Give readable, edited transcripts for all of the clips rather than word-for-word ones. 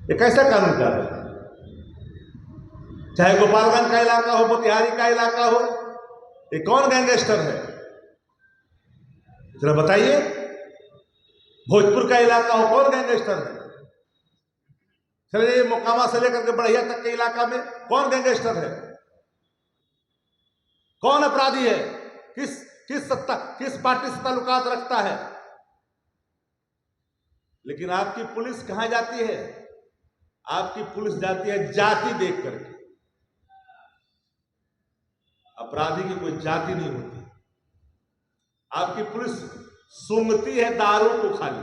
ये कैसा कानून का है? चाहे गोपालगंज का इलाका हो, मोतिहारी का इलाका हो, ये कौन गैंगस्टर है जरा बताइए? भोजपुर का इलाका हो, कौन गैंगस्टर है? चलिए मोकामा से लेकर के बढ़िया तक के इलाका में कौन गैंगस्टर है? कौन अपराधी है? किस पार्टी से ताल्लुकात रखता है? लेकिन आपकी पुलिस कहां जाती है? आपकी पुलिस जाती है जाति देख करके। अपराधी की कोई जाति नहीं होती। आपकी पुलिस सूंघती है दारू को खाली,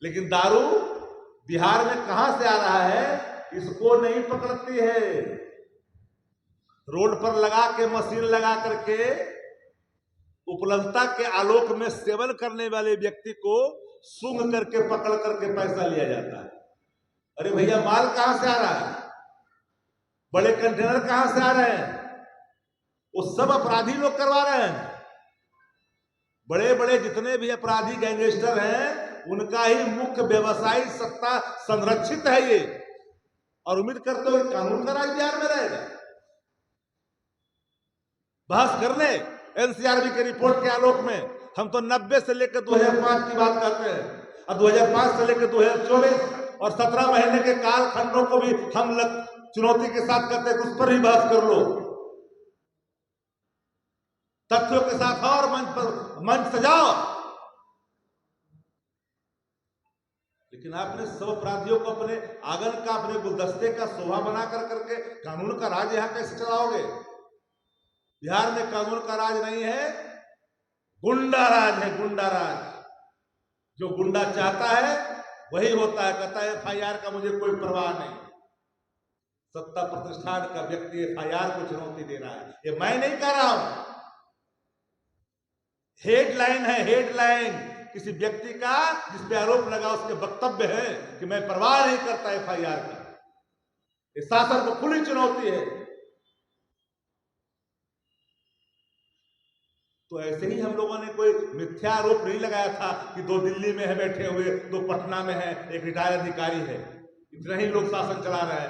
लेकिन दारू बिहार में कहां से आ रहा है इसको नहीं पकड़ती है। रोड पर लगा के मशीन लगा करके उपलब्धता के आलोक में सेवन करने वाले व्यक्ति को सूंघ करके पकड़ करके पैसा लिया जाता है। अरे भैया, माल कहां से आ रहा है? बड़े कंटेनर कहां से आ रहे हैं? वो सब अपराधी लोग करवा रहे हैं। बड़े बड़े जितने भी अपराधी गैंगस्टर हैं, उनका ही मुख्य व्यवसायिक सत्ता संरक्षित है ये। और उम्मीद करते हो कानून का राज बिहार में रहेगा। बहस कर ले एनसीआरबी के रिपोर्ट के आलोक में। हम तो 90 से लेकर 2005 की बात करते हैं, और 2005 से लेकर 2024 और 17 महीने के काल खंडों को भी हम चुनौती के साथ करते हैं। उस पर भी बहस कर लो, तथ्यों के साथ, और मंच सजाओ। लेकिन आपने सब अपराधियों को अपने आंगन का, अपने गुलदस्ते का शोभा बना कर करके कानून का राज यहां कैसे चलाओगे? बिहार में कानून का राज नहीं है, गुंडा राज है। गुंडा राज। जो गुंडा चाहता है वही होता है। कहता है एफआईआर का मुझे कोई परवाह नहीं। सत्ता प्रतिष्ठान का व्यक्ति एफआईआर को चुनौती दे रहा है। ये मैं नहीं कह रहा हूं, हेडलाइन है, हेडलाइन किसी व्यक्ति का जिस पे आरोप लगा, उसके वक्तव्य है कि मैं परवाह नहीं करता एफआईआर का। इस शासन को खुली चुनौती है। तो ऐसे ही हम लोगों ने कोई मिथ्या आरोप नहीं लगाया था कि 2 दिल्ली में है बैठे हुए, 2 पटना में है, एक रिटायर्ड अधिकारी है, इतना ही लोग शासन चला रहा है,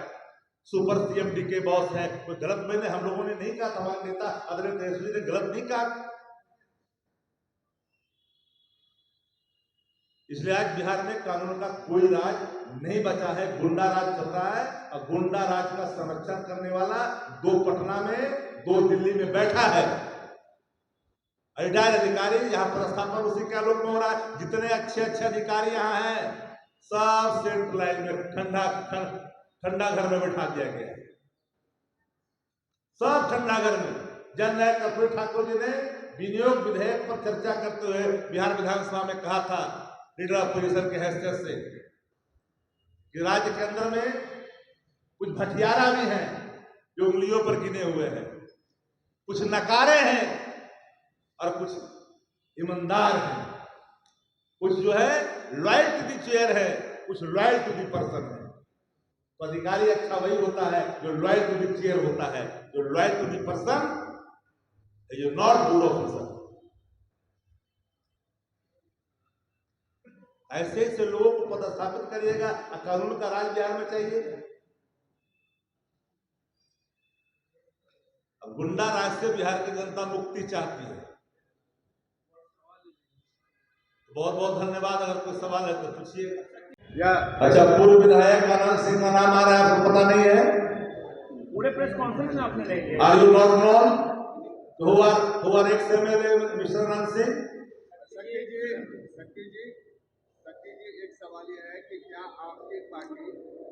सुपर सीएम डीके बॉस है। कोई गलत मैंने हम लोगों ने नहीं कहा, हमारे नेता आदरणीय तेजस्वी ने गलत नहीं कहा। इसलिए आज बिहार में कानून का कोई राज नहीं बचा है, गुंडा राज चल रहा है। और गुंडा राज का संरक्षण करने वाला 2 पटना में, 2 दिल्ली में बैठा है। रिटायर्ड अधिकारी यहाँ पर स्थापना उसी के आलोक में हो रहा है। जितने अच्छे अच्छे अधिकारी यहाँ हैं, सब सेंट्रल लाइन में ठंडा घर में बैठा दिया गया है। सब ठंडा घर में। जन न्याय कर्पूरी ठाकुर जी ने विनियोग विधेयक पर चर्चा करते हुए बिहार विधानसभा में कहा था, लीडर अपोजिशन के हैसियत से, कि राज्य के अंदर में कुछ भटियारा भी हैं जो उंगलियों पर गिने हुए हैं, कुछ नकारे हैं और कुछ ईमानदार हैं, कुछ जो है लॉयल टू दी चेयर है, कुछ लॉयल टू दी पर्सन है। तो अधिकारी अच्छा वही होता है जो लॉयल टू दी चेयर होता है, जो लॉयल टू दी पर्सन, जो नॉट गुड ऑफिसर। ऐसे ऐसे लोगों को पदस्थापित करिएगा। कानून का राज बिहार में चाहिए। अब गुंडा राज से बिहार की जनता मुक्ति चाहती है। बहुत बहुत धन्यवाद। अगर कोई सवाल है तो पूछिएगा। अच्छा, पूर्व विधायक आनंद सिंह का नाम आ रहा है, आपको पता नहीं है? पूरे प्रेस कॉन्फ्रेंस में आपने नहीं किया। Are you not known who are ex MLA mister Anand Singh? Shakti ji, एक सवाल यह है कि क्या आपकी पार्टी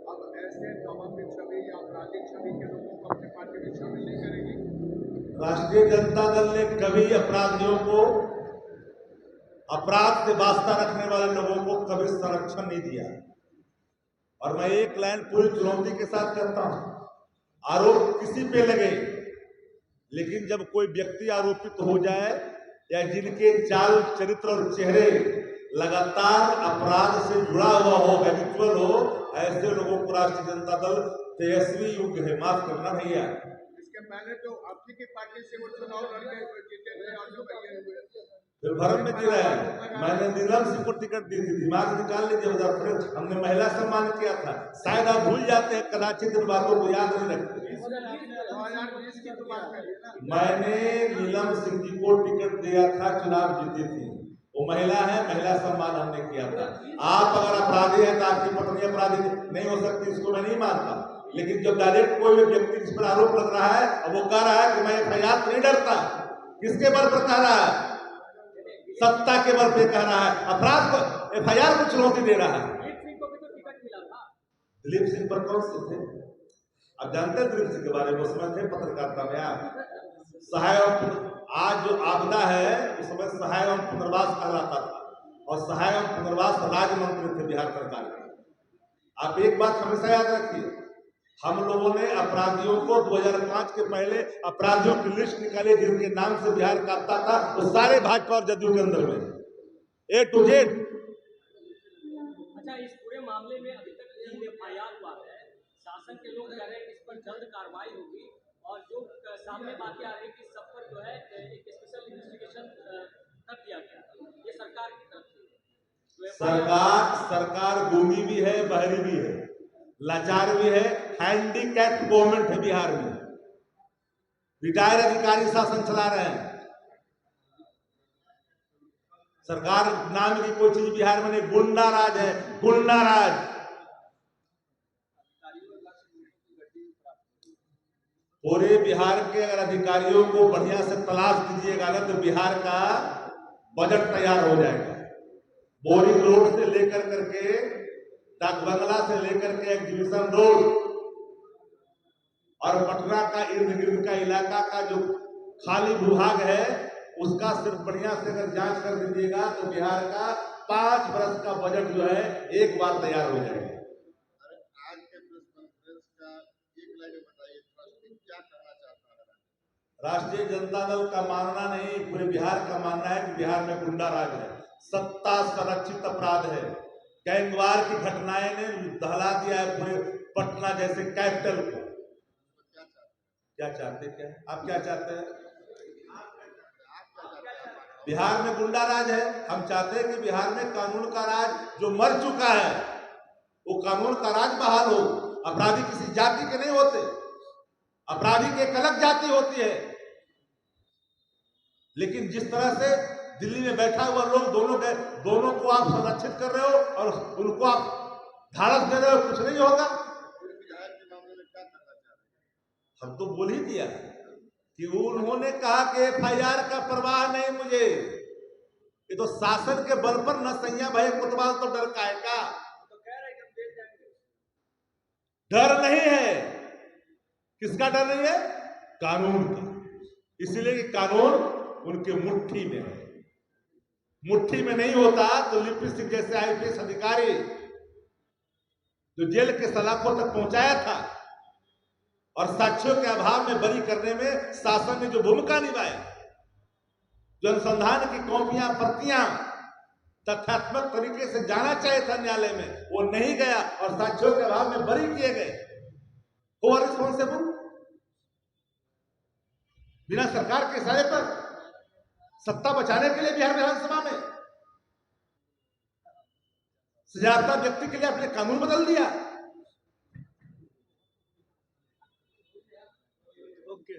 अब ऐसे दमननीय छवि या आपराधिक छवि के लोगों को अपने पार्टी में शामिल नहीं करेगी? राष्ट्रीय जनता दल ने कभी अपराधियों को, अपराध से वास्ता रखने वाले लोगों को कभी संरक्षण नहीं दिया। और मैं एक लाइन पूरी चुनौती के साथ करता हूं, आरोप किसी पे लगे, लेकिन जब कोई व्यक्ति आरोपित हो जाए या जिनके चाल, चरित्र और चेहरे लगातार अपराध से जुड़ा हुआ हो, हैबिचुअल हो, ऐसे लोगों को राष्ट्रीय जनता दल तेजस्वी युग है। माफ करना भैया। इसके पहले जो आपकी की पार्टी से वो चुनाव लड़ गए, जीते थे और जो हुए फिर भरम में जी रहे हैं। मैंने नीलम सिंह को टिकट दी थी, दिमाग निकाल लीजिए उधर। हमने महिला सम्मान किया था। शायद आप भूल जाते हैं, कदाचित इन बातों को याद नहीं रखते। 2020 की तो बात करिए ना। मैंने नीलम सिंह जी को टिकट दिया था, चुनाव जीती थी। वो महिला है, महिला सम्मान हमने किया था। आप अगर अपराधी हैं तो आपकी पत्नी अपराधी नहीं हो सकती, इसको मैं नहीं मानता। लेकिन जब डायरेक्ट कोई व्यक्ति जिस पर आरोप लग रहा है और वो कह रहा है कि मैं FIR नहीं डरता, किसके बल पर कह रहा है? सत्ता के बल पे कह रहा है, अपराध को FIR को चुनौती दे रहा है। दिलीप सिंह पर कौन से थे? आप जानते हैं दिलीप सिंह के बारे में, उसमें थे पत्रकारिता में। आप सहाय आज जो आपदा है उस समय सहाय एवं पुनर्वास कहलाता था, और सहाय एवं पुनर्वास राज्य मंत्री थे बिहार सरकार के। आप एक बात हमेशा याद रखिए, हम लोगों ने अपराधियों को 2005 के पहले अपराधियों की लिस्ट निकाली जिनके नाम से बिहार कांपता था, वो सारे भाजपा और जदयू के अंदर में A to Z। अच्छा, इस पूरे मामले में अभी तक 3 FIR हुआ है। शासन के लोग कह रहे हैं कि इस पर जल्द कार्रवाई होगी, और जो सामने बातें आ रही है कि सब पर जो है एक स्पेशल इन्वेस्टिगेशन कर दिया गया। ये सरकार की तरफ से सरकार गूंगी भी है, बहरी भी है, लाचार भी है, हैंडीकैप्ड गवर्नमेंट है बिहार में। रिटायर्ड अधिकारी शासन चला रहे हैं। सरकार नाम की कोई चीज बिहार में नहीं, गुंडा राज है, गुंडा राज। पूरे बिहार के अगर अधिकारियों को बढ़िया से तलाश कीजिएगा ना तो बिहार का बजट तैयार हो जाएगा। बोरिंग रोड से लेकर करके, डाक बंगला से लेकर के एग्जीबिशन रोड और पटना का इर्द गिर्द का इलाका का जो खाली भूभाग है, उसका सिर्फ बढ़िया से अगर जांच कर दीजिएगा तो बिहार का 5 वर्ष का बजट जो है एक बार तैयार हो जाएगा। आज के प्रेस कॉन्फ्रेंस का एक लाइन में बताइए, क्या कहना चाहता है? राष्ट्रीय जनता दल का मानना नहीं, पूरे बिहार का मानना है कि बिहार में गुंडा राज है, सत्ता संरक्षित अपराध है। गैंगवार की घटनाएं ने दहला दिया है पूरे पटना जैसे कैपिटल को। क्या चाहते क्या आप क्या चाहते हैं? बिहार में गुंडा राज है। हम चाहते हैं कि बिहार में कानून का राज जो मर चुका है वो कानून का राज बहाल हो। अपराधी किसी जाति के नहीं होते, अपराधी की एक अलग जाति होती है। लेकिन जिस तरह से दिल्ली में बैठा हुआ लोग दोनों को आप संरक्षित कर रहे हो और उनको आप धारस दे रहे हो, कुछ नहीं होगा। हम तो बोल ही दिया कि उन्होंने कहा कि FIR का परवाह नहीं मुझे, ये तो शासन के बल पर न सैया भाई कोतवाल तो डर का है का? डर नहीं है। किसका डर नहीं है? कानून का। इसलिए कि कानून उनके मुट्ठी में है। मुट्ठी में नहीं होता तो लिपि सिंह जैसे IPS अधिकारी जो जेल के सलाखों तक पहुंचाया था और साक्ष्यों के अभाव में बरी करने में शासन ने जो भूमिका निभाई, जो अनुसंधान की कॉपियां प्रतियां तथ्यात्मक तरीके से जाना चाहिए था न्यायालय में, वो नहीं गया और साक्ष्यों के अभाव में बरी किए गए। Who are responsible? बिना सरकार के इशारे पर सत्ता बचाने के लिए बिहार विधानसभा में सजायाफ्ता व्यक्ति के लिए अपने कानून बदल दिया। ओके,